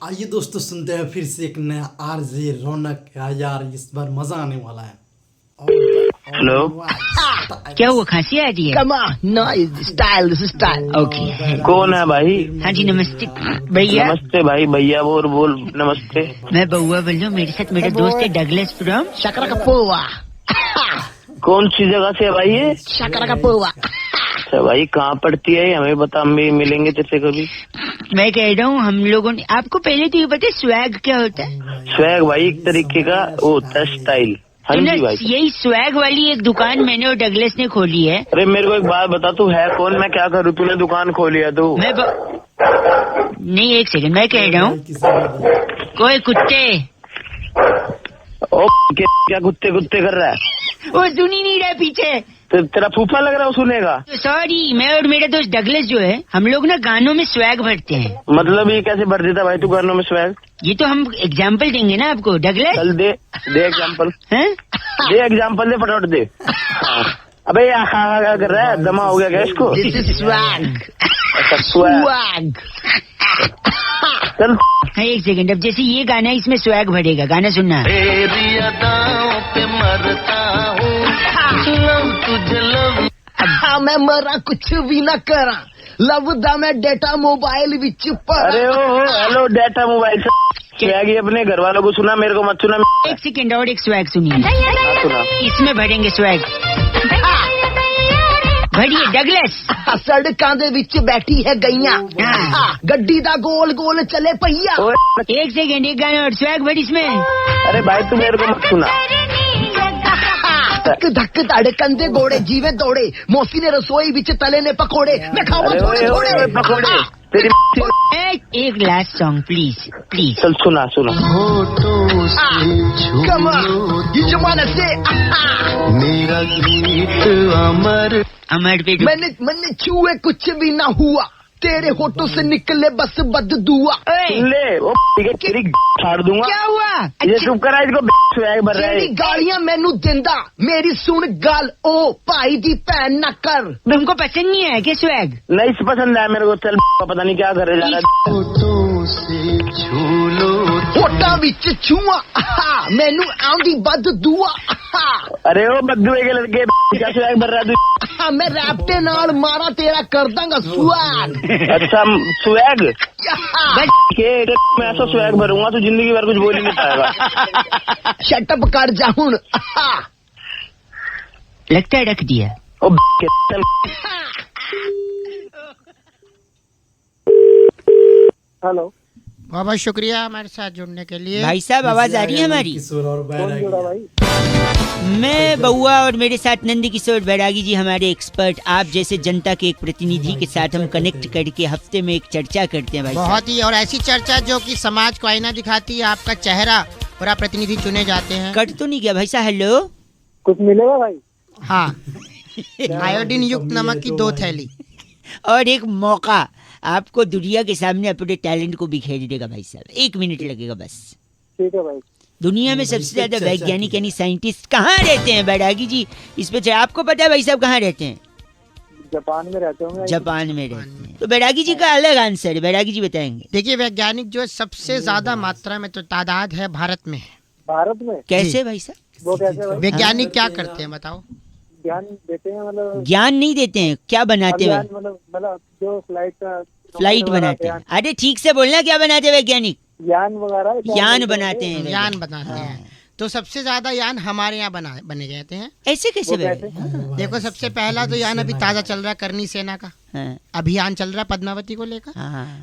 आइए दोस्तों सुनते हैं फिर से एक नया आरजे रौनक का। यार इस बार मजा आने वाला है। हेलो। क्या हुआ, खांसी आ रही है? Come on, no, it's style, this is style. Okay. कौन है भाई? हाँ जी नमस्ते भैया। नमस्ते भाई, भैया बोल नमस्ते। मैं बउआ बोल रहा हूँ, मेरे साथ मेरा दोस्त है डगलस फ्रॉम Shakarakapoa. कौन सी जगह से है भाई ये? Shakarakapoa. अच्छा भाई, कहाँ पड़ती है हमें बता, हम भी मिलेंगे तेरे कभी। मैं कह रहा हूँ हम लोगों ने, आपको पहले तो ये पता है स्वैग क्या होता है? स्वैग भाई एक तरीके का वो होता है स्टाइल। हाँ तो ना जी भाई। यही स्वैग वाली एक दुकान मैंने और डगलस ने खोली है। अरे मेरे को एक बात बता, तू है कौन? मैं क्या करूँ? तूने दुकान खोली है तू? नहीं एक सेकंड, मैं कह रहा हूँ कोई कुत्ते ओ क्या कुत्ते कुत्ते कर रहा है? वो सुन ही नहीं रहा पीछे। तो तेरा फूफा लग रहा है, वो सुनेगा। सॉरी, मैं और मेरा दोस्त डगलस जो है हम लोग ना गानों में स्वैग भरते हैं। मतलब ये कैसे भर देता भाई तू गानों में स्वैग? ये तो हम एग्जाम्पल देंगे ना आपको डगलस। चल दे एग्जाम्पल। हैं? दे एग्जाम्पल, दे फटाफट दे। अबे क्या कर रहा है? दमा हो गया क्या इसको? This is swag. अच्छा स्वैग। Swag. चल हाँ एक सेकंड, अब जैसे ये गाना है इसमें स्वैग भरेगा, गाना सुनना। मैं मरा कुछ भी ना करा लव दा मैं डेटा मोबाइल विच पर। अरे ओ हेलो डाटा मोबाइल से स्वैग ये अपने घर वालों को सुना, मेरे को मत सुना। एक सेकंड और एक स्वैग सुनिए, सुना। इसमें भरेंगे स्वैग। भरिए डगलस। सड़कां दे विच बैठी है गईयां, गड्डी दा गोल गोल चले पहिया। एक सेकंड, एक गाना और स्वैग भर इसमें। अरे भाई तू मेरे को मत सुना। धक धक धड़कन दे घोड़े जीवे दौड़े, मौसी ने रसोई विच तले ने पकोड़े, मैं खावा अरे थोड़े ओए, ओए, पकोड़े तेरी। एक लास्ट सॉन्ग प्लीज प्लीज। चल सुना सुना। Come on, you just wanna say मेरा गीत अमर। अमर पे मैंने छुए कुछ भी ना हुआ, तेरे होठों से निकले बस बददुआ। ले वो तेरी फाड़ दूंगा। क्या हुआ? ये चुप करा, इसको स्वैग भर रहा है। तेरी गालियां मैनू देंदा, मेरी सुन गाल ओ भाई दी भैन ना कर। तुमको पसंद नहीं है क्या स्वैग? नहीं पसंद है मेरे को। चल पता नहीं क्या कर रहा है। होटा विच छुआ मैनू आंदी बददुआ। अरे ओ बद्दुए के लड़के क्या स्वैग भर रहा है तू? मैं रैप्टे नाल मारा तेरा कर दांगा स्वैग। अच्छा स्वैग के मैं ऐसा स्वैग भरूंगा तो जिंदगी भर कुछ बोल ही नहीं पाएगा। शटअप कर जा हुन। लगता है रख दिया। ओ चल। हेलो। बहुत बहुत शुक्रिया हमारे साथ जुड़ने के लिए। भाई साहब आवाज आ रही है हमारी? किशोर और बैरागी। मैं बउआ और मेरे साथ नंद किशोर बैरागी जी हमारे एक्सपर्ट, आप जैसे जनता के एक प्रतिनिधि के साथ हम कनेक्ट करके हफ्ते में एक चर्चा करते हैं भाई साहब। बहुत ही, और ऐसी चर्चा जो कि समाज को आईना दिखाती है, आपका चेहरा पूरा प्रतिनिधि चुने जाते हैं। कट तो नहीं गया भाई साहब? हेलो कुछ मिलेगा भाई? हाँ, आयोडीन युक्त नमक की 2 थैली और एक मौका आपको दुनिया के सामने अपने टैलेंट को बिखेर देगा भाई साहब। 1 मिनट लगेगा बस। ठीक है भाई। दुनिया में सबसे ज्यादा वैज्ञानिक यानी साइंटिस्ट कहाँ रहते हैं बैरागी जी? इस पे आपको पता है भाई साहब कहाँ रहते हैं? जापान में रहते होंगे। जापान में रहते हैं। तो बैरागी जी का अलग आंसर है, बैरागी जी बताएंगे। देखिए, वैज्ञानिक जो है सबसे ज्यादा मात्रा में तो तादाद है भारत में। भारत में कैसे भाई साहब? वो कैसे भाई? वैज्ञानिक क्या करते हैं बताओ? ज्ञान देते हैं, मतलब ज्ञान नहीं देते हैं, क्या बनाते हैं? मतलब जो फ्लाइट बनाते हैं। अरे ठीक से बोलना, क्या बनाते हैं वैज्ञानिक? यान वगैरह यान बनाते हैं। यान बनाते हैं। तो सबसे ज्यादा यान हमारे यहाँ बने जाते हैं। ऐसे कैसे देखो, सबसे पहला तो यान अभी ताजा चल रहा है, करनी सेना का अभियान चल रहा है पद्मावती को लेकर।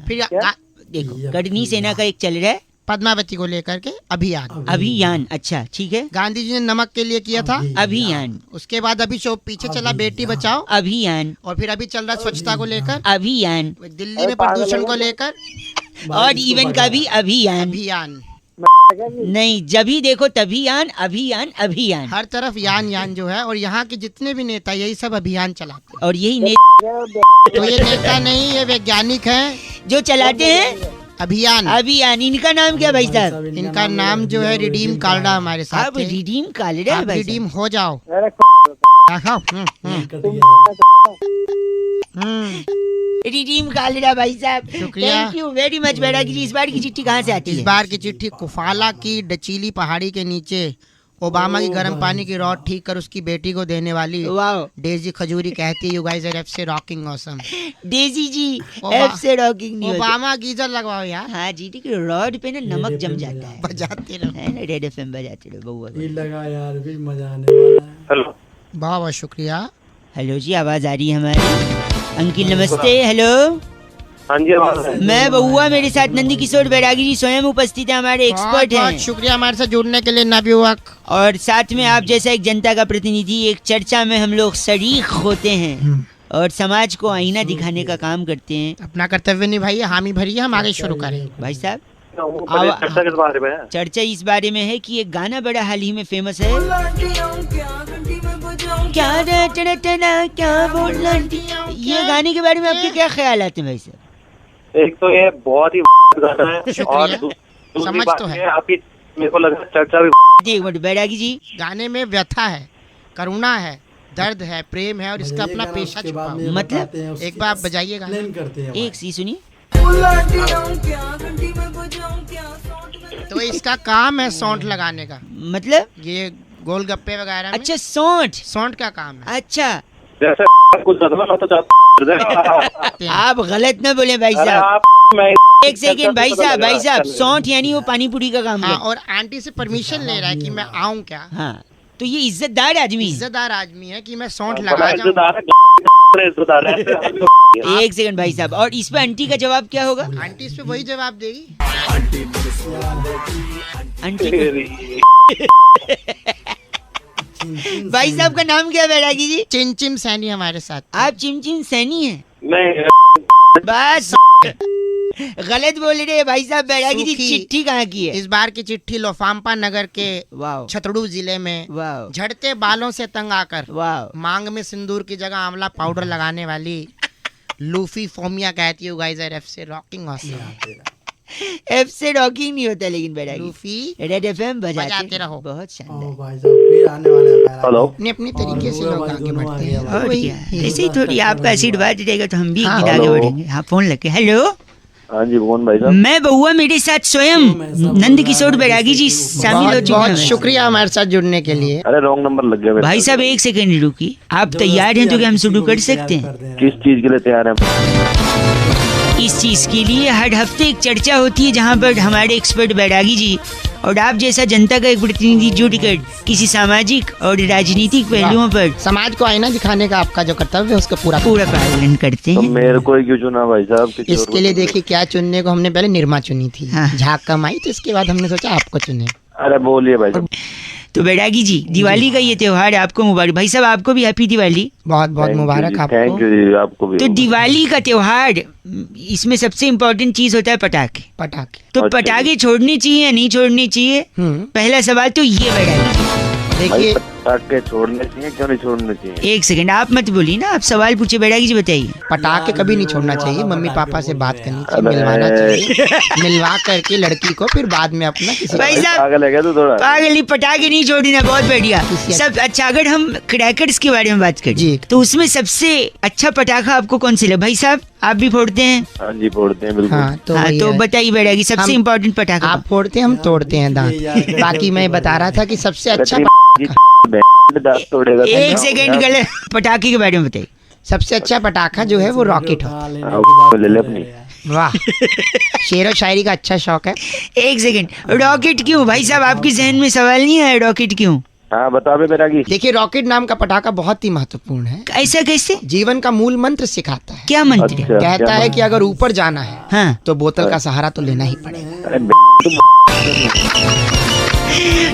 फिर देखो करनी सेना का एक चल रहा है पद्मावती को लेकर के अभियान। अच्छा ठीक है। गांधी जी ने नमक के लिए किया था अभियान। उसके बाद अभी जो पीछे चला बेटी बचाओ अभियान, और फिर अभी चल रहा स्वच्छता को लेकर अभियान, दिल्ली में प्रदूषण को लेकर और इवन का भी अभियान। नहीं, जब भी देखो तभी यान, अभियान अभियान, हर तरफ यान जो है। और यहाँ के जितने भी नेता यही सब अभियान चलाते हैं। और यही तो ये नेता नहीं, ये वैज्ञानिक हैं जो चलाते हैं अभियान। इनका नाम क्या भाई साहब? इनका नाम जो है रिडीम कालड़ा हमारे साथ। अब रिडीम कालड़ा आप रिडीम हो जाओ। कट गया। रिडीम कालरा भाई साहब, शुक्रिया। थैंक यू वेरी मच बैरागी जी। इस बार की चिट्ठी कहाँ से आती इस है? बार की चिट्ठी कुफाला की डचीली पहाड़ी के नीचे ओबामा की गर्म पानी की रॉड ठीक कर उसकी बेटी को देने वाली वाओ, डेजी खजूरी कहती है, you guys are F rocking awesome. Daisy ji ओबा- एफ से रॉकिंग नहीं होता। ओबामा गीजर लगवाओ यार, हाँ जी, ठीक है, रॉड पे ना नमक जम जाता है। बजाते रहो। है ना, रेड एफएम बजाते रहो बउआ। ये लगा यार, भी मजा आने वाला है। हेलो, बहुत बहुत शुक्रिया। हेलो जी, आवाज आ रही है हमारी? अंकिल नमस्ते। हेलो, हाँ जी, आवाज है। मैं बउआ, मेरे साथ नंदी किशोर बैरागी जी स्वयं उपस्थित है, हमारे एक्सपर्ट बहुत हैं। शुक्रिया हमारे साथ जुड़ने के लिए नवयुवक। और साथ में आप जैसा एक जनता का प्रतिनिधि, एक चर्चा में हम लोग शरीक होते हैं और समाज को आईना दिखाने का काम करते हैं। अपना कर्तव्य निभाइए, हामी भरिए, हम आगे शुरू करें। भाई साहब, चर्चा किस बारे में है? चर्चा इस बारे में है कि एक गाना बड़ा हाल ही में फेमस है, क्या रे टेना टेना, क्या बोल आंटियों। ये गाने के बारे में आपके क्या ख्याल आते हैं भाई साहब? एक तो ये बहुत ही गाना है, और दूसरी समझ बात तो है। ये आपकी, मेरे को लग रहा है चर्चा भी। एक मिनट बैरागी जी, गाने में व्यथा है, करुणा है, दर्द है, प्रेम है और इसका अपना पेशा छुपा हुआ है। मतलब एक बार आप बजाइए गाना। एक्सप्लेन करते हैं एक सी सुनिए। तो इसका काम है सौंठ लगाने का, मतलब ये गोलगप्पे वगैरह में अच्छा, सौंठ। सौंठ का काम है। अच्छा, जैसे कुछ बदला तो चाहते आप गलत ना बोले भाई अरे साहब। आप, मैं एक सेकेंड भाई साहब, भाई साहब, सौंठ यानी वो पानी पूरी का काम हाँ, है। और आंटी से परमिशन ले रहा है कि मैं आऊं क्या। हाँ, तो ये इज्जतदार आदमी है। इज्जतदार आदमी है कि मैं सौंठ बड़ा लगा जाऊं। इज्जतदार है, इज्जतदार है। एक सेकंड भाई साहब, और इस पे आंटी का जवाब क्या होगा? आंटी इस पे वही जवाब देगी। आंटी भाई साहब का नाम क्या है बैरागी जी? चिमचिम सैनी हमारे साथ। आप चिमचिम सैनी हैं? नहीं, बस गलत बोल रहे हैं भाई साहब। बैरागी जी, सूखी। चिट्ठी कहाँ की है? इस बार की चिट्ठी लोफाम्पा नगर के वाह छतड़ू जिले में वाह झड़ते बालों से तंग आकर वाह, मांग में सिंदूर की जगह आंवला पाउडर लगाने वाली लूफी फोमिया कहती है, गाइस आर एफ से रॉकिंग ऑसम। एफ से रॉकिंग नहीं होता, लेकिन बैरागी लूफी रेड एफएम बजाते बजाते रहो। बहुत ओ शानदार। भाई साहब, फिर आने वाले हैं बैरागी। हेलो, अपने अपने तरीके से और लोग भाई आगे दोनों बढ़ते आगे हैं। बढ़ और वही क्या, ऐसे ही थोड़ी आपका आशीर्वाद रहेगा तो हम भी एक हाँ, दिन आगे हेलो। बढ़ेंगे। हाँ, फोन लगे। हेलो, हाँ जी, कौन भाई साहब? मैं बउआ, मेरे साथ स्वयं नंद किशोर बैरागी जी शामिल हो बहुत चुके बहुत हैं। शुक्रिया हमारे साथ जुड़ने के लिए। अरे रॉन्ग नंबर लग गया मेरे भाई साथ। साहब एक सेकंड रुकी, आप तैयार हैं तो क्या हम शुरू कर सकते हैं? किस चीज के लिए तैयार है? इस चीज के लिए हर हफ्ते एक चर्चा होती है जहां पर हमारे एक्सपर्ट बैरागी जी और आप जैसा जनता का एक प्रतिनिधि जुड़कर किसी सामाजिक और राजनीतिक पहलुओं पर समाज को आईना दिखाने का आपका जो कर्तव्य है उसका पूरा पूरा पालन करते तो हैं। मेरे को ही क्यों चुना भाई साहब? किसी और इसके को लिए चुना? देखिए क्या चुनने को हमने पहले निर्मा चुनी थी, हाँ। झाग कम आई, तो इसके बाद हमने सोचा आपको चुने। अरे बोलिए भाई साहब। तो बैरागी जी, दिवाली का ये त्योहार आपको मुबारक। भाई साहब आपको भी हैप्पी दिवाली। बहुत बहुत मुबारक थैंक आपको। यू जी, आपको भी। तो दिवाली का त्योहार, इसमें सबसे इम्पोर्टेंट चीज होता है पटाखे। पटाखे। तो अच्छा पटाखे छोड़ने चाहिए या नहीं छोड़ने चाहिए? पहला सवाल तो ये बैरागी जी। भाई देखिए पटाखे छोड़ने चाहिए, क्यों नहीं छोड़ने चाहिए? एक सेकंड, आप मत बोलिए ना, आप सवाल पूछे। बैरागी जी बताइए। पटाखे कभी नहीं छोड़ना चाहिए, मम्मी पापा से बात करनी चाहिए, अबे। मिलवाना चाहिए, मिलवा करके लड़की को फिर बाद में अपना किसी भाई साहब, पागल है क्या तू थोड़ा? पागल, पटाखे नहीं छोड़ना, बहुत बढ़िया। सब अच्छा, अगर हम क्रैकर्स के बारे में बात करें जी। तो उसमें सबसे अच्छा पटाखा आपको कौन सा लगा? भाई साहब आप भी फोड़ते हैं? हाँ जी, फोड़ते हैं बिल्कुल। हाँ तो हाँ, वही तो है। बताइए बैरागी, सबसे हम- इम्पोर्टेंट पटाखा। आप फोड़ते हैं, हम तोड़ते हैं दांत। बाकी मैं बता रहा था कि सबसे अच्छा दांत तोड़ेगा तो एक ना। सेकंड, गलत, पटाखे के बारे में बताइए। सबसे अच्छा पटाखा जो है वो रॉकेट होता हाँ, वो ले ले अपनी। है। वाह, शेर और शायरी का अच्छा शौक है। एक सेकंड, रॉकेट क्यों भाई साहब? आपके जहन में सवाल नहीं आया रॉकेट क्यों? हाँ बता बे बैरागी। देखिए रॉकेट नाम का पटाखा बहुत ही महत्वपूर्ण है, ऐसा कैसे? जीवन का मूल मंत्र सिखाता है। क्या मंत्र है? अच्छा, कहता क्या है कि अगर ऊपर जाना है हाँ, तो बोतल का सहारा तो लेना ही पड़ेगा। अरे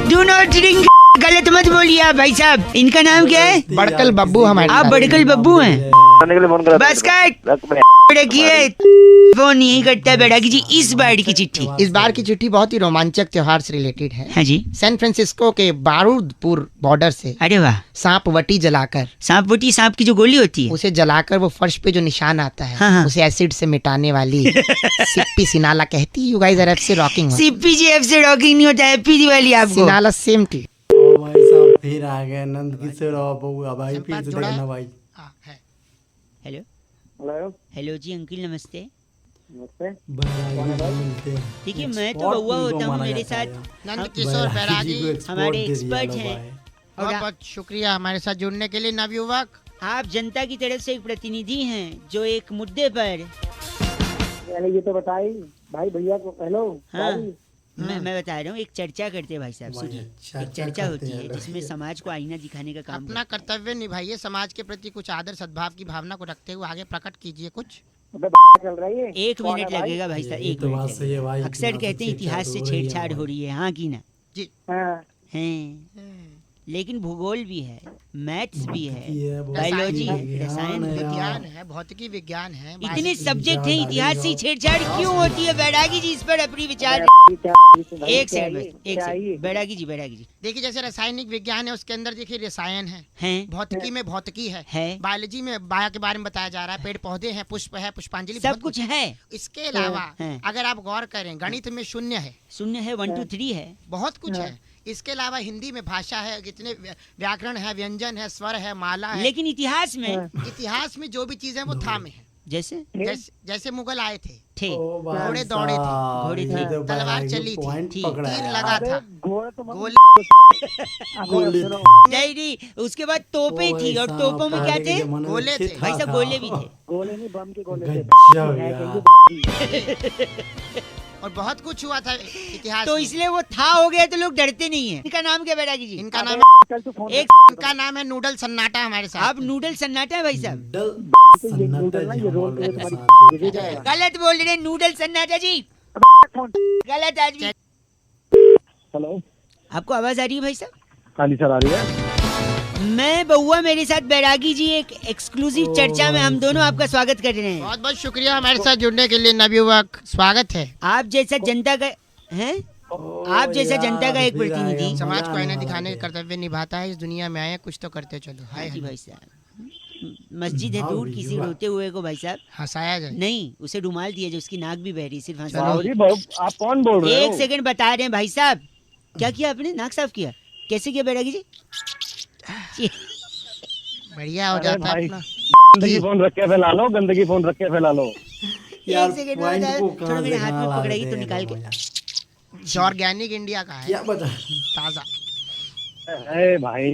डू नॉट ड्रिंक। गलत मत बोलिए आप भाई साहब। इनका नाम क्या है? बड़कल बब्बू हमारे आप साथ। बड़कल बब्बू हैं? आने के लिए फोन करा था। बस कट। रख बे। रखिए, फोन नहीं करता बैरागी जी। इस बार की चिट्ठी। इस बार की चिट्ठी बहुत ही रोमांचक त्योहार से रिलेटेड है। हाँ जी। सैन फ्रांसिस्को के बारूदपुर बॉर्डर से अरे वाह, सांप वटी जलाकर, सांप की जो गोली होती है। उसे जलाकर वो फर्श पे जो निशान आता है हाँ, हाँ। उसे एसिड से मिटाने वाली सिप्पी सिनाला कहती है, यू गाइस आर एफ से रॉकिंग। सीपी जी एफ से रॉकिंग नहीं होता। हैप्पी दिवाली आपको। सिनाला सेम टू। ओ भाई साहब, फिर आ गए नंद किशोर और बउआ भाई, फिर से देखना भाई। हेलो, हेलो जी अंकल नमस्ते। बैरागी मिलते हैं। देखिए मैं तो Export बउआ इनको होता हूँ, माना मेरे जाता है साथ यहाँ। नंद किशोर बैरागी जी को export हमारे दे दिया एक्सपर्ट लोगों हैं। है। बहुत बहुत शुक्रिया हमारे साथ जुड़ने के लिए नवयुवक। आप जनता की तरफ से एक प्रतिनिधि हैं जो एक मुद्दे पर ये तो बताई भाई भैया को। हेलो हाँ भाई, मैं बता रहा हूँ, एक चर्चा करते हैं भाई साहब, भाई, सुनिए। अच्छा, एक चर्चा चर्चा करते होती हैं है लोग। जिसमें समाज को आईना दिखाने का काम अपना कर्तव्य निभाइए, समाज के प्रति कुछ आदर सद्भाव की भावना को रखते हुए आगे प्रकट कीजिए कुछ। अबे चल रही है। एक कौन है मिनट भाई? लगेगा भाई साहब, ये एक तो मिनट बात सही है भाई, लगेगा। अक्सर कहते हैं इतिहास से छेड़छाड़ हो रही है, हाँ की ना जी हाँ, हैं, लेकिन भूगोल भी है, मैथ्स भी है, ये बायोलॉजी है, विज्ञान रसायन है है। विज्ञान है, भौतिकी विज्ञान है, इतने बायोलॉजी, सब्जेक्ट हैं, विज्ञान, इतिहास से छेड़छाड़ क्यों होती है? बैरागी जी इस पर अपनी विचार। भाई, एक सेकंड बस, एक चाहिए? सेकंड। बैरागी जी देखिए जैसे रासायनिक विज्ञान है उसके अंदर देखिए रसायन है, हैं भौतिकी में भौतिकी है, है, बायोलॉजी में बायो के बारे में बताया जा रहा है, पेड़ पौधे हैं, पुष्प है, पुष्पांजलि, सब बहुत कुछ है। इसके अलावा हैं। अगर आप गौर करें गणित में शून्य है, शून्य है, 1 2 3 है। बहुत कुछ है। इसके अलावा हिंदी में भाषा है, कितने व्याकरण है, व्यंजन है, स्वर है, माला है। लेकिन इतिहास में इतिहास में जो भी चीजें वो था में है। जैसे जैसे मुगल आए थे, थे, ओ भाई घोड़े दौड़े थे, साहब, घोड़े ये थे, तो तलवार बैरागी चली थी, पॉइंट ठीक, पकड़ा तीर है। लगा था, घोड़े तो गोली गोली नहीं नहीं, उसके बाद तोपें थी, और तोपों में क्या थे? गोले थे। भाई साहब गोले भी थे। गोले नहीं, बम के गोले थे। गजब यार। और बहुत कुछ हुआ था इतिहास तो में। इसलिए वो था हो गया तो लोग डरते नहीं है। इनका नाम क्या बैरागी जी? इनका नाम कल तू फोन एक इनका नाम है नूडल सन्नाटा हमारे साथ। आप नूडल सन्नाटा है भाई साहब? सन्नाटा ना, जी ये रोल हमारे पे तुम्हारी साथ विजय जाएगा। गलत बोल रहे हैं, नूडल सन्नाटा जी फोन। गलत आदमी। हेलो, आपको आवाज आ रही है भाई साहब? हाँ जी सर, आ रही है। मैं बउआ, मेरे साथ बैरागी जी, एक एक्सक्लूसिव चर्चा में हम दोनों आपका स्वागत कर रहे हैं। बहुत बहुत शुक्रिया हमारे साथ जुड़ने के लिए नवयुवक, स्वागत है। आप जैसा जनता का है, आप जैसा जनता का एक प्रतिनिधि समाज को आईना दिखाने का कर्तव्य निभाता है। इस दुनिया में आए कुछ तो करते चलो। हाय जी हाय। भाई साहब, मस्जिद है दूर, किसी रोते हुए को भाई साहब हंसाया जाए। नहीं, उसे रुमाल दिया जो उसकी नाक भी बह रही, सिर्फ हंसा चलो। नहीं। आप कौन बोल रहे एक सेकंड बता रहे हैं भाई साहब। क्या किया आपने? नाक साफ किया? कैसे किया बैरागी जी? बढ़िया हो जाता है अपना। गंदगी फोन रख के फैला लो, गंदगी फोन रख के फैला लो। यार, एक सेकंड में पॉइंट बता, को थोड़ा कहाँ मेरे से हाथ में कहाँ ला पकड़ाई देते तो हैं निकाल लोग के। यार। ऑर्गेनिक इंडिया का है, क्या बता? ताजा। अरे भाई,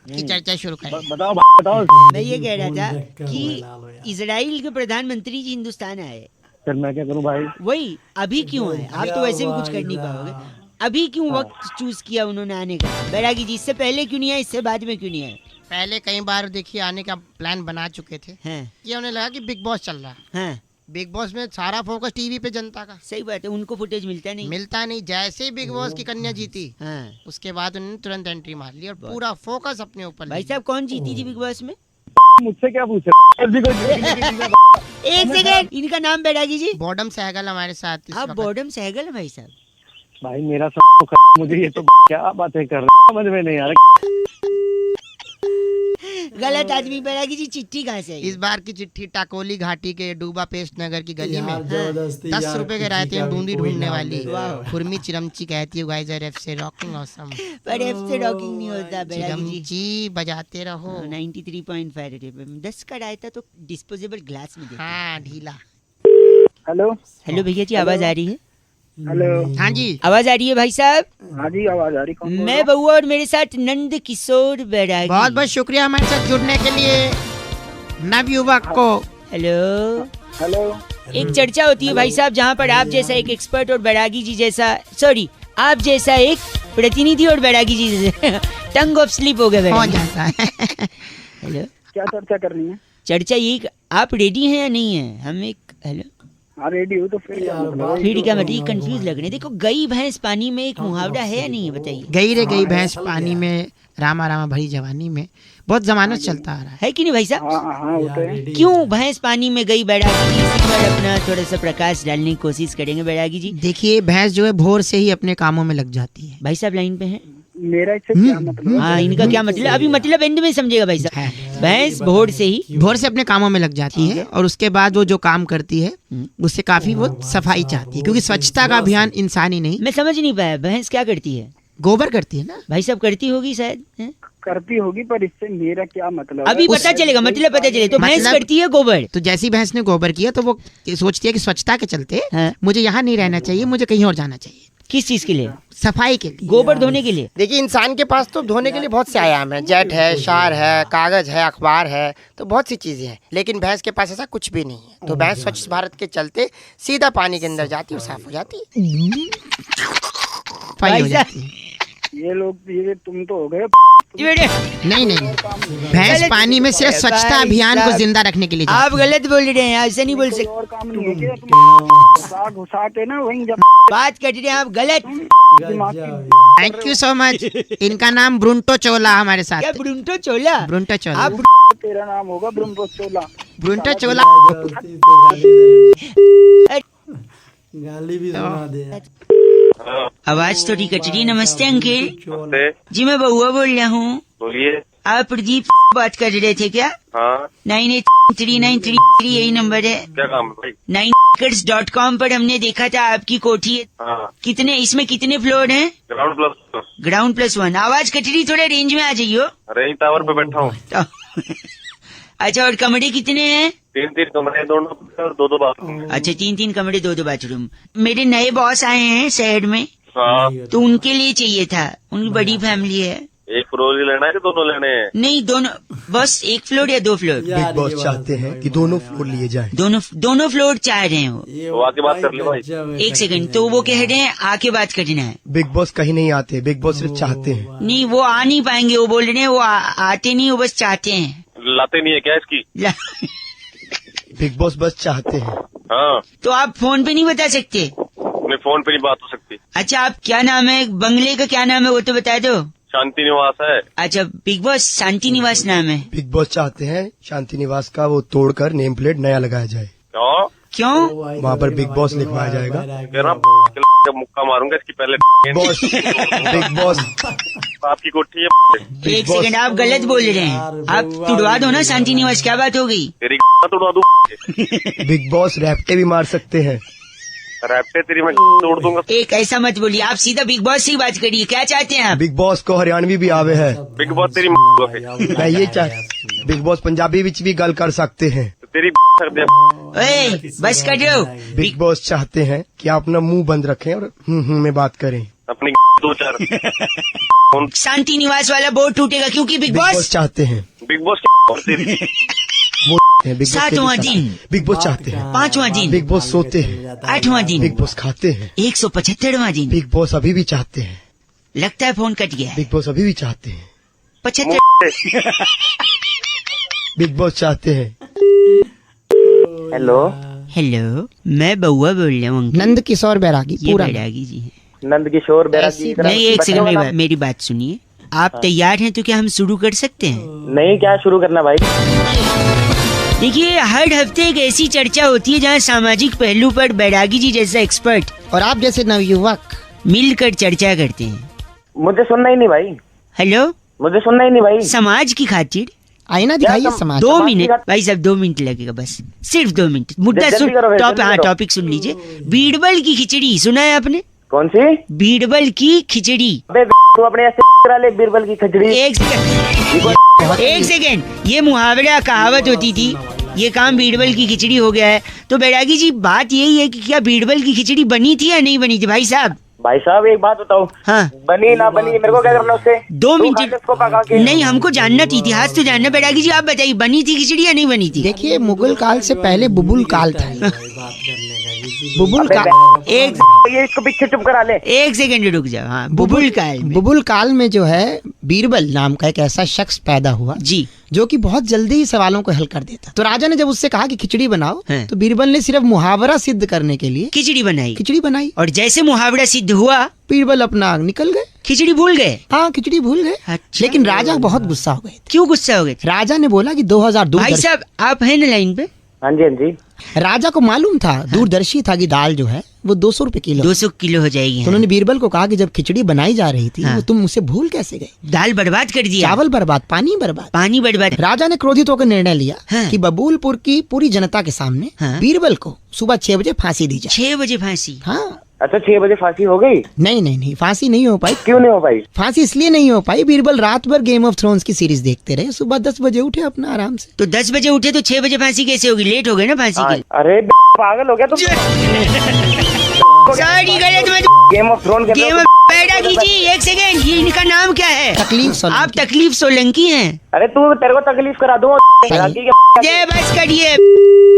की चर्चा शुरू करें। बताओ बताओ। मैं ये कह रहा था फोन रख कर कि फैला लो यार। इजराइल के प्रधानमंत्री जी हिंदुस्तान आए, फिर मैं क्या करूं भाई? वही अभी क्यों आए? आप तो वैसे भी कुछ कर नहीं पाओगे। अभी क्यों वक्त चूज किया उन्होंने आने का? बैरागी जी, इससे पहले क्यों नहीं आए, इससे बाद में क्यों नहीं आए? पहले कई बार देखिए आने का प्लान बना चुके थे। हैं ये उन्हें लगा कि बिग बॉस चल रहा है, हैं, बिग बॉस में सारा फोकस टीवी पे जनता का, सही बात है, उनको फुटेज मिलता नहीं। मिलता नहीं। जैसे ही बिग बॉस की कन्या जीती, हाँ उसके बाद उन्होंने तुरंत एंट्री मार ली और पूरा फोकस अपने ऊपर भाई साहब, कौन जीती थी बिग बॉस में? मुझसे क्या पूछ रहे हो? एक सेकंड, इनका नाम बैरागी जी? बॉडम सहगल हमारे साथ इस आप वक्त। बॉर्डम सहगल है भाई साहब? भाई मेरा सब मुझे ये तो क्या बातें कर रहे हो, समझ में नहीं आ रहा। गलत आदमी। बैरागी जी, चिट्ठी कहाँ से आई? इस बार की चिट्ठी टाकोली घाटी के डूबा पेस्ट नगर की गली में यार, जबरदस्ती 10 यार, रुपए के किसी रहते का हैं भी बूंदी कोई ढूंढने नाम वाली। दे दे भाई। खुरमी चिरमची कहती है गाइस आर एफ से रॉकिंग ऑसम। पर एफ से रॉकिंग नहीं होता बैरागी जी। चिरमची बजाते रहो। 93.5 10 का रायता तो डिस्पोजेबल ग्लास में देते हैं। हाँ ढीला। हेलो हेलो भैया जी, आवाज आ रही है? हेलो। हाँ जी, आवाज आ रही है भाई साहब? हाँ जी, आवाज आ रही। कौन बोल रहा मैं बउआ और मेरे साथ नंद किशोर बैरागी। बहुत बहुत शुक्रिया हमारे साथ जुड़ने के लिए नवयुवक को। हेलो। है? हेलो। एक चर्चा होती है भाई साहब, जहाँ पर आप जैसा एक एक्सपर्ट और बैरागी जी जैसा, सॉरी, आप जैसा एक प्रतिनिधि और बैरागी जी जैसे टंग ऑफ स्लिप हो गया हो बैरागी। जाता है। हेलो। क्या चर्चा करनी है? चर्चा यही, आप रेडी हैं या नहीं है? हम एक, हेलो, हाँ रेडी हूँ। तो फिर क्या यार, मतलब है? फिर क्या मतलब? कंफ्यूज लग रहे हैं। देखो, गई भैंस पानी में एक मुहावरा है या नहीं है, बताइए। गई रे गई हाँ, भैंस चल पानी गया। में, रामा रामा भरी जवानी में, बहुत जमानत चलता आ रहा है। है कि नहीं भाई साहब? हाँ हाँ, वो तो यार, है। रेडी। क्यों भैंस पानी में गई बैरागी जी? इसी पर अपना थोड़ा सा प्रकाश डालने की कोशिश करेंगे बैरागी जी। देखिए भैंस जो है भोर से ही अपने कामों में लग जाती है। भाई साहब लाइन पे हैं? मेरा इससे क्या मतलब? हाँ, इनका क्या मतलब? अभी मतलब एंड में समझेगा भाई साहब। भैंस भोर से ही भोर से अपने कामों में लग जाती है और उसके बाद वो जो काम करती है उससे काफी वो सफाई चाहती है, क्योंकि स्वच्छता का अभियान इंसानी नहीं। मैं समझ नहीं पाया, भैंस क्या करती है? गोबर करती है ना। भाई साहब करती होगी शायद हैं? करती होगी, पर इससे मेरा क्या मतलब अभी पता चलेगा, मतलब पता चले। तो भैंस मतलब- करती है गोबर। तो जैसी भैंस ने गोबर किया तो वो सोचती है कि स्वच्छता के चलते हाँ। मुझे यहाँ नहीं रहना चाहिए, मुझे कहीं और जाना चाहिए, किस चीज के लिए? सफाई के लिए। गोबर धोने के लिए। देखिए इंसान के पास तो धोने के लिए बहुत से आयाम है, जेट है, शार है, कागज है, अखबार है, तो बहुत सी चीजें हैं। लेकिन भैंस के पास ऐसा कुछ भी नहीं है। तो भैंस स्वच्छ भारत के चलते सीधा पानी के अंदर जाती है और साफ हो जाती है, सफाई हो जाती है। ये लोग ये तुम तो हो गए। जी बेटे, नहीं नहीं, भैंस पानी में सिर्फ स्वच्छता अभियान को जिंदा रखने के लिए जाती आप गलत बोल रहे हैं, ऐसे नहीं बोल सकते। और काम नहीं है क्या? तुम घुसा के ना वहीं जब बात कर रहे हैं आप गलत। है। Thank you so much. इनका नाम ब्रुंटो चोला हमारे साथ क्या है। ब्रुंटो चोला? ब्रुंटो चोला। आप तेरा नाम होगा ब्रह्मो चोला। ब्रुंटो चोला। गाली भी सुना दे। आवाज थोड़ी कट रही। नमस्ते अंकल नमस्ते, जी, मैं बउआ बोल रहा हूँ। बोलिए। आप प्रदीप बात कर रहे थे क्या? हाँ, 983933 यही नंबर है। क्या काम है भाई? 9acres.com पर हमने देखा था आपकी कोठी है। हाँ, कितने, इसमें कितने फ्लोर हैं? Ground plus ground +1। आवाज कट रही, थोड़ा रेंज में आ जाइयो। रेंज टावर पे बैठा हूँ। तो- अच्छा, और कमरे कितने हैं? 3 कमरे, दोनों और 2 बाथरूम। अच्छा, 3 कमरे 2 बाथरूम। मेरे नए बॉस आए हैं शहर में, हाँ, तो उनके लिए चाहिए था। उनकी बड़ी फैमिली है। एक फ्लोर ही लेना है कि दोनों लेने हैं? नहीं, दोनों, बस 1 फ्लोर या 2 फ्लोर? बिग बॉस चाहते हैं कि दोनों फ्लोर लिए जाएं। दोनों फ्लोर चाह रहे हैं वो। तो आके बात कर ले भाई। 1 सेकंड, तो वो कह रहे हैं आके बात करना है। बिग बॉस कहीं नहीं आते, बिग बॉस सिर्फ चाहते हैं। नहीं, वो आ नहीं पाएंगे। वो बोल रहे हैं वो आते नहीं, वो बस चाहते हैं। लाते नहीं है क्या इसकी? बिग बॉस बस चाहते हैं। हाँ, तो आप फोन पे नहीं बता सकते? अपने फोन पे नहीं बात हो सकती। अच्छा, आप क्या नाम है, बंगले का क्या नाम है वो तो बता दो। शांति निवास है। अच्छा, बिग बॉस शांति निवास नाम है। बिग बॉस चाहते हैं शांति निवास का वो तोड़कर नेम प्लेट नया लगाया जाए। क्यों? क्यों? वहाँ पर बिग बॉस लिखवाया जाएगा। कह रहा मुक्का मारूंगा इसकी पहले। बॉस, बिग बॉस, आपकी कोठी है। बिग एक बॉस, सेकंड, आप गलत बोल रहे हैं। आप तुड़वा दो ना शांति निवास, क्या बात हो गई? तेरी तोड़वा दूं। बिग बॉस रैप्टे भी मार सकते हैं। रैप्टे तेरी मैं तोड़ दूंगा। एक ऐसा मत बोलिए, आप सीधा बिग बॉस से ही बात करिए। क्या चाहते हैं आप? बिग बॉस को हरियाणवी भी आवे है। बिग बॉस तेरी मैं ये बिग बॉस पंजाबी विच भी गल कर सकते हैं। तेरी कर दिया। ओए, बस कर दो। बिग बॉस चाहते हैं कि आप अपना मुंह बंद रखें और में बात करें। अपनी 2-4 शांति निवास वाला बोर्ड टूटेगा क्योंकि बिग बिग बॉस बॉस। चाहते हैं, बिग बॉस तेरी वो हैं, बिग बॉस 7वां दिन, बिग बॉस चाहते हैं। 5वां दिन, बिग बॉस सोते हैं, 8वां दिन, बिग बॉस खाते हैं। 175वां दिन। बिग बॉस अभी भी चाहते हैं। लगता है फोन कट गया है। बिग बॉस अभी भी चाहते हैं। 75। बिग बॉस चाहते हैं। हेलो, हेलो, मैं बउआ बोल रहा हूँ अंकल। नंद किशोर बैरागी ये पूरा। बैरागी जी हैं। नंद किशोर बैरागी। नहीं, एक सेकंड, मेरी बात सुनिए। आप तैयार हैं तो क्या हम शुरू कर सकते हैं? नहीं, क्या शुरू करना भाई? देखिए, हर हफ्ते एक ऐसी चर्चा होती है जहाँ सामाजिक पहलू पर बैरागी जी जैसा एक्सपर्ट और आप जैसे नवयुवक मिलकर चर्चा करते हैं। मुझे सुनना ही नहीं भाई। हेलो, मुझे सुनना ही नहीं भाई। समाज की खातिर आईना दिखाइए समाज। 2 मिनट भाई साहब, 2 मिनट लगेगा बस, सिर्फ 2 मिनट। मुद्दा जल्दी सुन, करो भाई, जल्दी करो। टॉपिक सुन लीजिए। बीरबल की खिचड़ी सुना है आपने? कौन सी? बीरबल की खिचड़ी। अबे तू अपने ऐसे करा ले बीरबल की खिचड़ी। एक सेकेंड, ये मुहावरा कहावत होती थी, ये काम बीरबल की खिचड़ी हो गया है। तो बैरागी जी, बात यही है कि क्या बीरबल की खिचड़ी बनी थी या नहीं बनी थी भाई साहब? भाई साहब एक बात बताओ, हाँ, बनी ना बनी मेरे को क्या करना उससे? 2 मिनट। उसको पका के। नहीं, हमको जानना था, इतिहास तो जानना। बैरागी जी आप बताइए, बनी थी खिचड़ी या नहीं बनी थी? देखिए, मुगल काल से पहले बुबुल काल था। बात करने का बुबुल काल, एक ये इसको पीछे चुप करा ले। 1 सेकंड रुक जाओ। हाँ, बुबुल काल में। बुबुल काल में जो है बीरबल नाम का एक ऐसा शख्स पैदा हुआ जी, जो कि बहुत जल्दी ही सवालों को हल कर देता। तो राजा ने जब उससे कहा कि खिचड़ी बनाओ, हाँ। तो बीरबल ने सिर्फ मुहावरा सिद्ध करने के लिए खिचड़ी बनाई। खिचड़ी बनाई। और जैसे मुहावरा सिद्ध हुआ, बीरबल अपना निकल गए। खिचड़ी भूल गए। हाँ, खिचड़ी भूल गए। अच्छा। लेकिन राजा बहुत गुस्सा हो गए थे। क्यों गुस्सा हो गए? राजा ने बोला कि 2000 भाई दूरदर्शी। साहब आप हैं ना लाइन पे? हाँ जी, हाँ जी। राजा को मालूम था, दूरदर्शी था कि दाल जो है वो 200 रुपए किलो। 200 किलो हो जाएगी। तो उन्होंने बीरबल को कहा कि जब खिचड़ी बनाई जा रही थी, हाँ। वो तुम उसे भूल कैसे गए? दाल बर्बाद कर दिया, चावल बर्बाद, पानी बर्बाद। पानी बर्बाद। राजा ने क्रोधित होकर निर्णय लिया हाँ। कि बबूलपुर की पूरी जनता के सामने हाँ। बीरबल को सुबह 6 बजे फांसी दी जाए। 6 बजे फांसी। हाँ, अच्छा 6 बजे फांसी हो गई? नहीं नहीं नहीं, फांसी नहीं हो पाई। क्यों नहीं हो पाई? फांसी इसलिए नहीं हो पाई, बीरबल रात भर गेम ऑफ थ्रोन्स की सीरीज देखते रहे, सुबह 10 बजे उठे अपना आराम से। तो 10 बजे उठे तो 6 बजे फांसी कैसे होगी? लेट हो गए ना फांसी के लिए। अरे पागल हो गया तुम? सॉरी गलत मत। Game of throne game of Bairagi ji एक सेकेंड, ये इनका नाम क्या है? तकलीफ सोलंकी। आप तकलीफ सोलंकी हैं? अरे तू तेरे को तकलीफ करा दूंगा। ये बस करिए।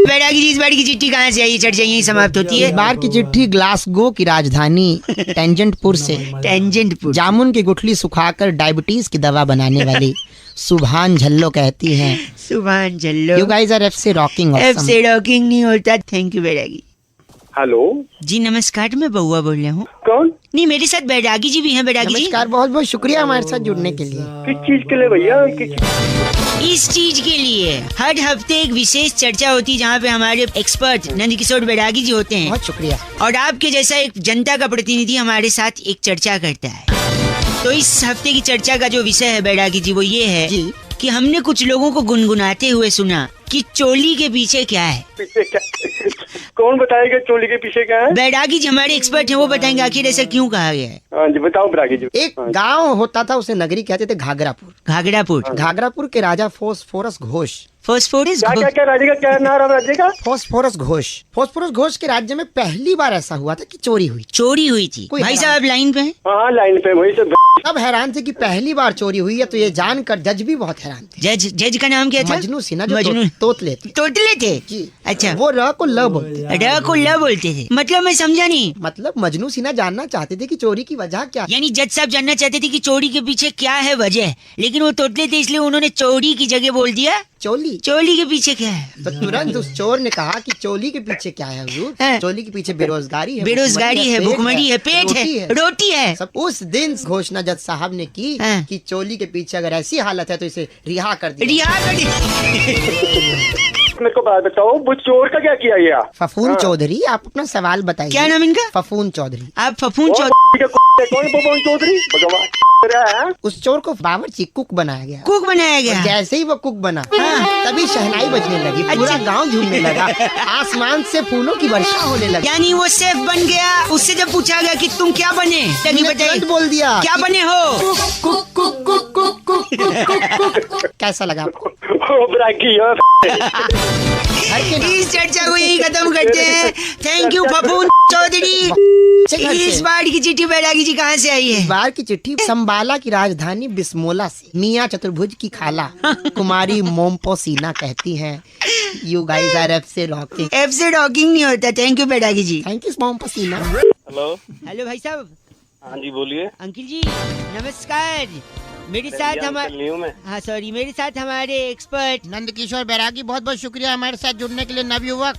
बैरागी जी इस बार की चिट्ठी कहाँ से आई? चर्चा यही समाप्त होती है। इस बार की चिट्ठी ग्लासगो की राजधानी टेंजेंटपुर से। टेंजेंटपुर। जामुन की गुठली सुखाकर डायबिटीज की दवा बनाने वाली सुभान झल्लो कहती हैं, सुभान झल्लो, यू गाइस आर एफ से रॉकिंग। एफ से रॉकिंग नहीं होता। थैंक यू बैरागी हेलो जी। नमस्कार, मैं बउआ बोल रहा हूँ। कौन? नहीं, मेरे साथ बैरागी जी भी हैं। बैरागी जी नमस्कार, बहुत बहुत शुक्रिया हमारे साथ जुड़ने के लिए। किस चीज के लिए भैया? इस चीज के लिए हर हफ्ते एक विशेष चर्चा होती है जहाँ पे हमारे एक्सपर्ट नंद किशोर बैरागी जी होते हैं, बहुत शुक्रिया। और आपके जैसा एक जनता का प्रतिनिधि हमारे साथ एक चर्चा करता है। तो इस हफ्ते की चर्चा का जो विषय है बैरागी जी वो ये है जी। कि हमने कुछ लोगों को गुनगुनाते हुए सुना कि चोली के पीछे क्या है। पीछे क्या? कौन बताएगा चोली के पीछे क्या है? बैरागी जी हमारे एक्सपर्ट हैं, वो बताएंगे आखिर ऐसा क्यों कहा गया है। हाँ जी बताओ बैरागी जी। एक गांव होता था, उसे नगरी कहते थे घाघरापुर। घाघरापुर। घाघरापुर के राजा फोस्फोरस घोष। फॉस्फोरस क्या क्या क्या राज्य का क्या नाम है राज्य का? फोस्फोरस घोष। फोस्फोरस घोष के राज्य में पहली बार ऐसा हुआ था कि चोरी हुई। चोरी हुई थी। कोई भाई हैरान- साहब लाइन पे हैं? हाँ लाइन पे वही सब। अब हैरान थे कि पहली बार चोरी हुई है, तो ये जानकर जज भी बहुत हैरान थे। जज का नाम क्या था? मजनू सिन्हा, जो मजनू। तोतले थे। तोतले थे जी। अच्छा। वो र को ल बोलते थे। र को ल बोलते थे, मतलब मैं समझा नहीं। मतलब मजनू सिन्हा जानना चाहते थे कि चोरी की वजह क्या। यानी जज साहब जानना चाहते थे कि चोरी के पीछे क्या है वजह, लेकिन वो तोतले थे इसलिए उन्होंने चोरी की जगह बोल दिया चोली। चोली के पीछे क्या है। तो तुरंत उस चोर ने कहा कि चोली के पीछे क्या है हुजूर? हाँ। चोली के पीछे बेरोजगारी है, बेरोजगारी है, भूखमरी है, पेट है, रोटी है। सब उस दिन घोषणा जज साहब ने की हाँ। कि चोली के पीछे अगर ऐसी हालत है तो इसे रिहा कर दिया। रिहा कर दिया। मेरे को बात बताओ वो चोर का क्या किया गया? फफून चौधरी, आप अपना सवाल बताइए। क्या नाम इनका? फफून चौधरी। आप फफून कौन पवन चौधरी? भगवान है? उस चोर को बावर्ची कुक बनाया गया। कुक बनाया गया। जैसे ही वो कुक बना, तभी शहनाई बजने लगी, पूरा गांव झूमने लगा, आसमान से फूलों की वर्षा होने लगी। यानी वो शेफ बन गया। उससे जब पूछा गया कि तुम क्या बने, तभी उसने बताइए तुरंत बोल दिया क्या बने हो। कैसा लगा आपको? बैरागी इस चर्चा को यही खत्म करते हैं। Thank you Phaphun Chaudhary. इस बार की चिट्ठी बैरागी जी कहाँ से आई है? बार की चिट्ठी संबाला की राजधानी बिस्मोला से। मियाँ चतुर्भुज की खाला कुमारी मोम्पोसीना कहती हैं, यू गाइस आर एफ से रॉकिंग। एफ से रॉकिंग नहीं होता। Thank you Bairagi ji. Thank you Momposina. Hello hello भाई साहब। हाँ जी बोलिए। अंकिल जी नमस्कार। मेरे साथ हमारे हाँ सॉरी मेरे साथ हमारे एक्सपर्ट नंद किशोर बैरागी, बहुत बहुत शुक्रिया हमारे साथ जुड़ने के लिए नवयुवक।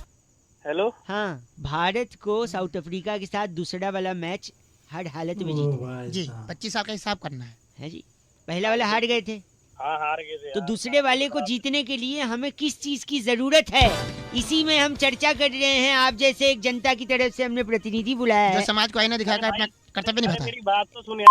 हेलो हाँ, भारत को साउथ अफ्रीका के साथ दूसरा वाला मैच हर हालत में जीतना जी 25 साल का हिसाब करना है जी। पहला वाला हार गए थे, हाँ हार गए थे। तो दूसरे वाले को जीतने के लिए हमें किस चीज की जरूरत है, इसी में हम चर्चा कर रहे हैं। आप जैसे एक जनता की तरफ से हमने प्रतिनिधि बुलाया है। समाज को आईना दिखाकर अपना कर्तव्य निभाता है। मेरी बात तो सुन।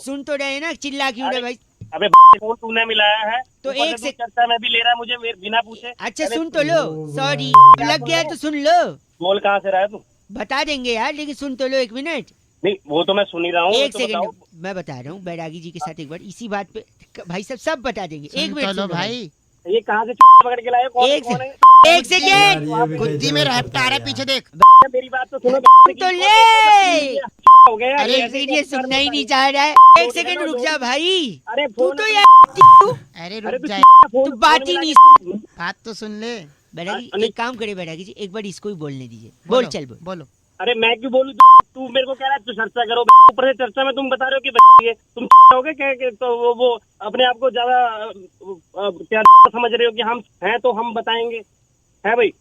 सुन तो रहे ना, चिल्ला क्यों रहे भाई? अबे फोन तूने मिलाया है तो ऊपर एक से से तू चर्चा में भी ले रहा है मुझे बिना पूछे। अच्छा सुन तो लो, सॉरी लग गया तो सुन लो। बोल कहाँ से रहा है तू? बता देंगे यार, लेकिन सुन तो लो 1 मिनट। नहीं वो तो मैं सुन ही रहा हूँ। एक तो सेकंड बताओ। मैं बता रहा हूँ बैरागी जी के साथ एक बार इसी बात पे भाई सब बता देंगे। 1 मिनट चलो सुन लो भाई, ये कहाँ से पकड़ के लाए? कौन एक कौन है? एक सेकंड बुद्धि में रहता है, पीछे देख। मेरी बात तो सुनो। तो ले। हो गया। अरे ये सुनना ही नहीं चाह रहा है। 1 सेकंड रुक जा भाई। अरे तू फोन तो यार अरे अरे रुक तू जाए, तू बात ही नहीं। बात तो सुन ले। बैरागी एक काम करे बैरागी जी, एक बार इसको ही बोलने दीजिए। बोल चल बोल। बोलो। अरे मैं क्यों बोलूं? तू मेरे को कह रहा है तू चर्चा करो, ऊपर से चर्चा में तुम बता रहे हो कि ये तुम हो गए क्या? तो वो अपने आप को ज्यादा क्या समझ रहे हो कि हम हैं तो हम बताएंगे, है भाई?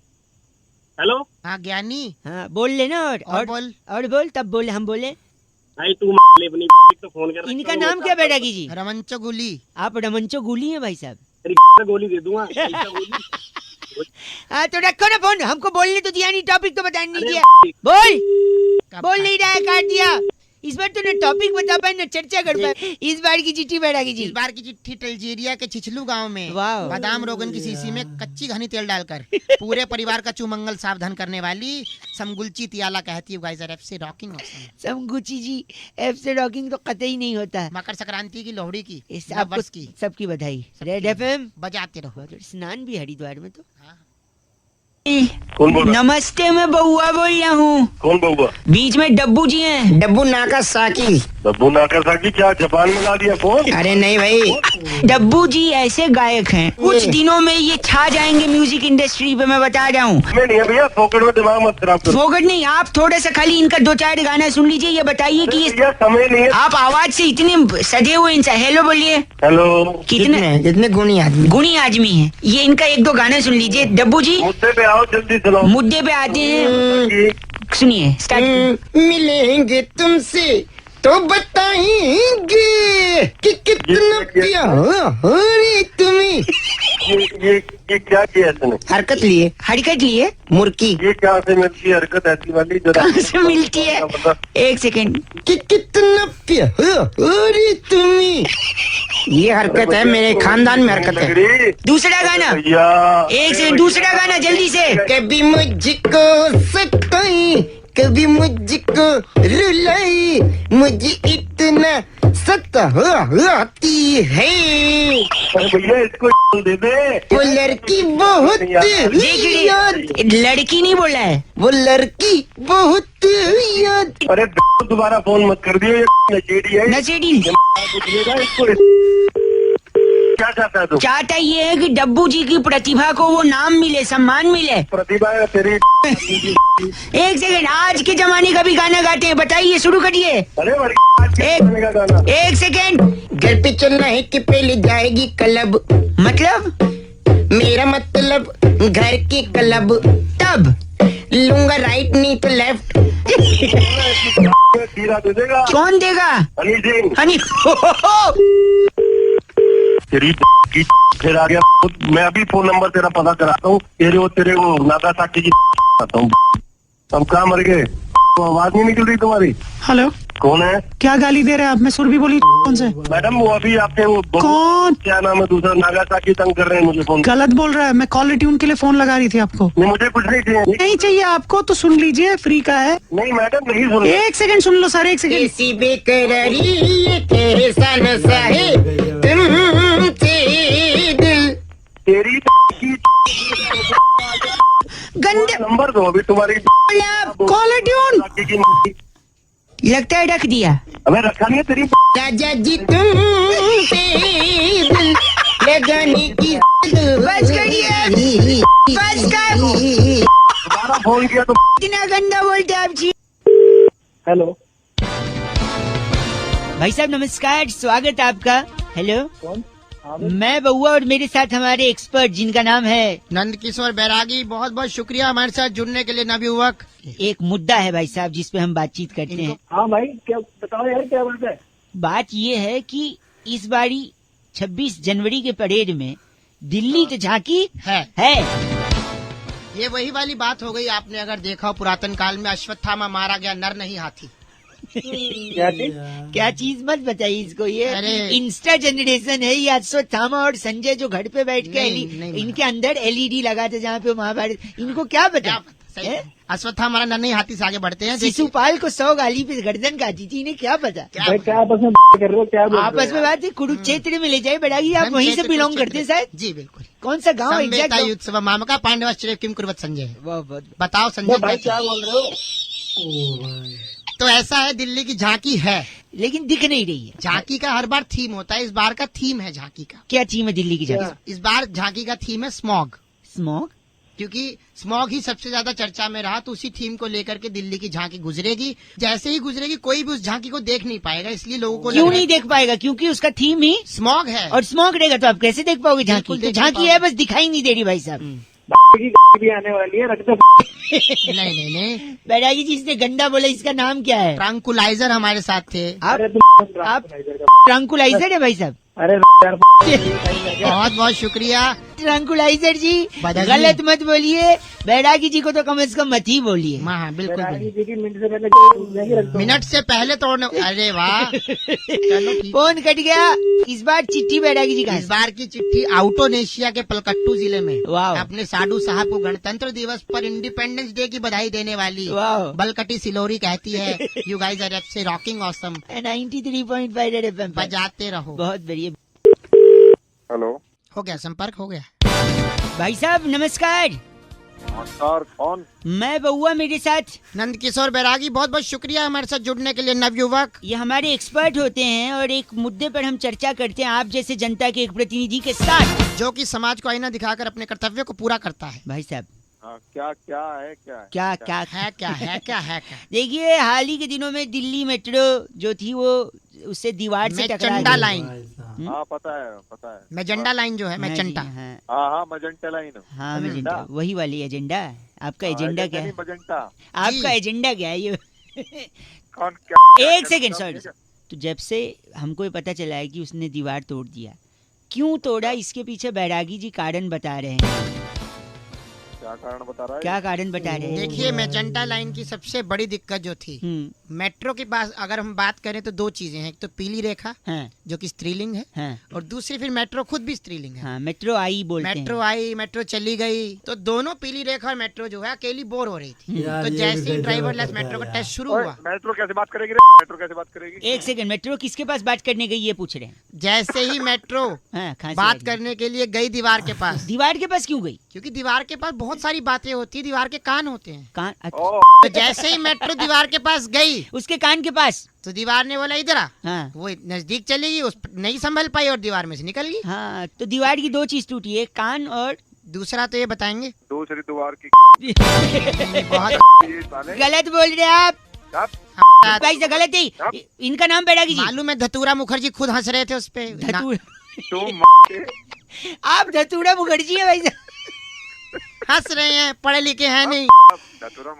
हेलो हाँ ज्ञानी, हाँ बोल लेना और बोल। और बोल तब बोले हम बोले। भाई तू अपनी तो फोन कर। इनका नाम क्या बैरागी जी? रमंचो गुली। आप रमंचो गुली हैं भाई साहब? तेरी गोली दे दूंगा। हाँ तो रखो ना फोन, हमको बोलने तो दिया नहीं, टॉपिक तो बताने नहीं दिया। बोल नहीं रहा है, काट दिया। इस बार तो न टॉपिक बता पाए न चर्चा कर पाए। इस बार की चिट्ठी बैरागी जी। इस बार की चिट्ठी अल्जीरिया के छिछलू गांव में वाह। बादाम रोगन की शीशी में कच्ची घनी तेल डालकर पूरे परिवार का चुमंगल सावधान करने वाली समगुलची तियाला कहती है गाइस आर एफसी रॉकिंग ऑसम। समगुची जी एफ से रॉकिंग तो कतई नहीं होता। मकर संक्रांति की लोहड़ी की इस नव आपको वर्ष की सबकी बधाई। रेड एफएम बजाते रहो। स्नान भी हरिद्वार में तो। कौन बोल रहा? नमस्ते, मैं बउआ बोल रहा हूँ। कौन बउआ? बीच में डब्बू जी हैं। डब्बू नाकासाकी। डब्बू नाकासाकी क्या जापान में ला दिया फोन? अरे नहीं भाई, डब्बू जी ऐसे गायक हैं, कुछ दिनों में ये छा जाएंगे म्यूजिक इंडस्ट्री पे, मैं बता रहा हूँ। मैं नहीं है भैया, फोकट में दिमाग मत खराब करो। फोकट नहीं, आप थोड़ा सा खाली इनका 2-4 गाना सुन लीजिए। ये बताइए कि ये भैया समय नहीं है। आप आवाज से इतने सजे हुए इंसान। हेलो बोलिए। हेलो, कितने गुणी आदमी। गुणी आदमी हैं ये। इनका 1-2 गाना सुन लीजिए डब्बू जी। मुद्दे पे आओ, जल्दी सुनाओ। मुद्दे पे आते हैं, सुनिए स्टार्ट। मिलेंगे तुमसे तो बताएंगे कि कितना प्यार तुम्हें। ये क्या किया इसने? हरकत लिए, हरकत लिए। मुर्की। ये कहाँ से मिलती है हरकत ऐसी वाली? कहाँ से मिलती है? 1 सेकेंड। कि कितना प्यार तुम्हें। ये हरकत है, मेरे खानदान में हरकत है। दूसरा गाना। भैया 1 सेकेंड, दूसरा गाना जल्दी से। कभी मुझको सताई, कभी मुझको रुलाई, मुझे इतना सताती है। भैया इसको दे दे। वो लड़की बहुत याद। लड़की नहीं बोला है, वो लड़की बहुत याद। अरे दोबारा फोन मत कर दियो, ये नचेड़ी है। नशेड़ी। इसको क्या चाहता है तू? चाहता ये है कि डब्बू जी की प्रतिभा को वो नाम मिले, सम्मान मिले। प्रतिभा है तेरी। 1 सेकेंड, आज के जमाने का भी गाना गाते हैं, बताइए, शुरू करिए। अरे आज के गाने का गाना। 1 सेकेंड। घर पे चलना है कि पहले जाएगी क्लब। मतलब मेरा मतलब घर के क्लब। तब लूंगा राइट नहीं तो लेफ्ट। खीरा दे देगा। कौन देगा? हनी सिंह। हनी। तेरी की फिर आ गया। मैं अभी फोन नंबर तेरा पता कराता हूँ। तेरे वो नागासाकी की आता हूँ। हम कहाँ मर गए? तो आवाज नहीं निकल रही तुम्हारी। हेलो, कौन है? क्या गाली दे रहे हैं आप? मैं सुरभि बोली। कौन से? मैडम वो अभी आपके वो कौन? क्या नाम है दूसरा? नागासाकी तंग कर रहे हैं मुझे फोन। गलत बोल रहा है। मैं कॉलर ट्यून के लिए फोन लगा रही थी आपको। नहीं मुझे कुछ नहीं चाहिए। नहीं चाहिए आपको तो सुन लीजिए, फ्री का है। नहीं मैडम नहीं सुन। 1 सेकंड सुन लो सर, 1 सेकंड। ऐसी बेकरारी ये कैसा नशा है तुमसे दिल। तेरी की गंदे नंबर दो अभी तुम्हारी। Caller tune. लगता है रख दिया। हमें रखा नहीं है तेरी। राजा जी तुमसे दिल लगाने की। बस करिए, बस कर। दोबारा फोन किया तो इतना गंदा बोलते आप जी। हेलो भाई साहब नमस्कार, स्वागत है आपका। हेलो, मैं बउआ और मेरे साथ हमारे एक्सपर्ट जिनका नाम है नंद किशोर बैरागी। बहुत बहुत शुक्रिया हमारे साथ जुड़ने के लिए नवयुवक। एक मुद्दा है भाई साहब जिस पे हम बातचीत करते हैं। हाँ भाई क्या बताओ यार, क्या बात है? बात ये है कि इस बारी 26 जनवरी के परेड में दिल्ली तो झांकी है। ये वही वाली बात हो गई। आपने अगर देखा हो पुरातन काल में अश्वत्थामा मारा गया, नर नहीं हाथी। क्या चीज मत बताइए इसको, ये अरे। इंस्टा जनरेशन है। ये अश्वत्थामा और संजय जो घर पे बैठ के नहीं, इनके अंदर एलईडी लगाते जहाँ पे महाभारत, इनको क्या पता? सही है? है? अश्वत्थामा नर नहीं हाथी से आगे बढ़ते हैं। शिशुपाल को 100 गाली पे गर्दन काटी थी, इन्हें क्या पता? भाई क्या आपस में कर रहे हो? क्या बोल रहे हो आपस में बात है, कुरुक्षेत्र में ले जाए बैरागी। आप वहीं से बिलोंग करते हैं शायद? जी बिल्कुल। कौन सा गाँव संवेता एग्जैक्ट? युत्सव मामका पांडवाश्चर्य किम कुर्वत संजय। बहुत बताओ संजय भाई कैसे? क्या बोल रहे हो? तो ऐसा है, दिल्ली की झांकी है लेकिन दिख नहीं रही है। झांकी का हर बार थीम होता है। इस बार का थीम है झांकी का। क्या थीम है दिल्ली की जगह? इस बार झांकी का थीम है स्मॉग। स्मॉग। क्योंकि स्मॉग ही सबसे ज्यादा चर्चा में रहा, तो उसी थीम को लेकर के दिल्ली की झांकी गुजरेगी। जैसे ही गुजरेगी कोई भी उस झांकी को देख नहीं पाएगा, इसलिए लोगों को क्यों लग रहा नहीं देख पाएगा? क्योंकि उसका थीम ही है स्मॉग है। और स्मॉग रहेगा तो आप कैसे देख पाओगे झांकी? बिल्कुल तो देख झांकी नहीं है, बस दिखाई नहीं दे रही भाई साहब। की भी आने वाली है, रख दो। नहीं बैरागी जी इसने गंदा बोला, इसका नाम क्या है? ट्रांकुलाइजर हमारे साथ थे। आप अरे तुम ट्रंकुलाइजर है भाई साहब? अरे यार बहुत बहुत शुक्रिया। ट्रंकुलाइजर जी बदलिए। गलत मत बोलिए, बैरागी जी को तो कम से कम मत ही बोलिए। हाँ बिल्कुल बैरागी बिल्कुल। जी की मिनट से पहले मिनट से पहले तोड़ने, अरे वाह। चलो ठीक। फोन कट गया। इस बार चिट्ठी बैरागी जी का इस बार की चिट्ठी आउटोनेशिया के पलकट्टू जिले में वाह। अपने साधु साहब को गणतंत्र दिवस पर इंडिपेंडेंस डे की बधाई देने वाली वाह। बलकटी सिलोरी कहती है, यू गाइस आर एब्से रॉकिंग ऑसम, 93.5 रेड एफएम पर। बजाते रहो। बहुत बढ़िया। हेलो हो गया, संपर्क हो गया। भाई साहब नमस्कार, नमस्कार, कौन? मैं बउआ, मेरे साथ नंद किशोर बैरागी, बहुत बहुत शुक्रिया हमारे साथ जुड़ने के लिए नवयुवक। ये हमारे एक्सपर्ट होते हैं और एक मुद्दे पर हम चर्चा करते हैं आप जैसे जनता के एक प्रतिनिधि के साथ, जो कि समाज को आईना दिखाकर अपने कर्तव्य को पूरा करता है। भाई साहब क्या क्या है क्या है? क्या क्या है क्या है क्या है क्या देखिए, हाल ही के दिनों में दिल्ली मेट्रो जो थी वो उससे दीवार से टकरा मेचंडा गई। लाइन, भाई साहब। हाँ पता है। मेजेंडा लाइन जो है, हाँ जी, मेचंटा। हाँ हाँ मजेंटा लाइन। हाँ मेजेंटा, वही वाली एजेंडा। आपका एजेंडा क्या है? मजेंटा आपका एजेंडा क्या है ये? कौन क्या? एक सेकंड, सॉरी। तो जब से हमको ये पता चला है कि उसने दीवार तोड़ दिया, क्यों तोड़ा, इसके पीछे बैरागी जी कारण बता रहे हैं। क्या कारण बता रहा है? क्या कारण बता रहे हैं? देखिए, मेजेंटा लाइन की सबसे बड़ी दिक्कत जो थी, मेट्रो के पास अगर हम बात करें तो दो चीजें हैं। एक तो पीली रेखा हाँ, जो कि स्त्रीलिंग है, हाँ, और दूसरी फिर मेट्रो खुद भी स्त्रीलिंग है। हाँ, मेट्रो आई बोलते मेट्रो हैं। आई, मेट्रो चली गई, तो दोनों पीली रेखा और मेट्रो जो है अकेली बोर हो रही थी। यार, तो ये जैसे भी ही गजब ड्राइवरलेस करता है मेट्रो का यार। टेस्ट शुरू हुआ, मेट्रो कैसे बात करेगी रे? मेट्रो कैसे बात करेगी? एक सेकंड, मेट्रो किसके पास बात करने गई ये पूछ रहे हैं? जैसे ही मेट्रो हाँ, खांसी बात लगी। करने के लिए गई दीवार के पास, दीवार के पास क्यों गई? क्योंकि दीवार के पास बहुत सारी बातें होती है, दीवार के कान होते हैं। कान? ओ तो जैसे ही मेट्रो दीवार के पास गई उसके कान के पास? तो दीवार ने बोला इधर आ। हाँ, वो नजदीक चली गई, उस नहीं संभल पाई और दीवार में से निकल गई। हाँ, तो दीवार की दो चीज टूटी, एक कान और दूसरा तो ये बताएंगे। दूसरी दीवार की बहुत ये साले गलत बोल रहे हैं आप सब भाई से, गलत ही। इनका नाम बैरागी जी। मालूम है, धतूरा मुखर्जी खुद हंस रहे थे उस पे। धतूरा, तुम आप धतूरा मुखर्जी है भाई साहब। हंस रहे हैं, पढ़े लिखे हैं नहीं। धतूरा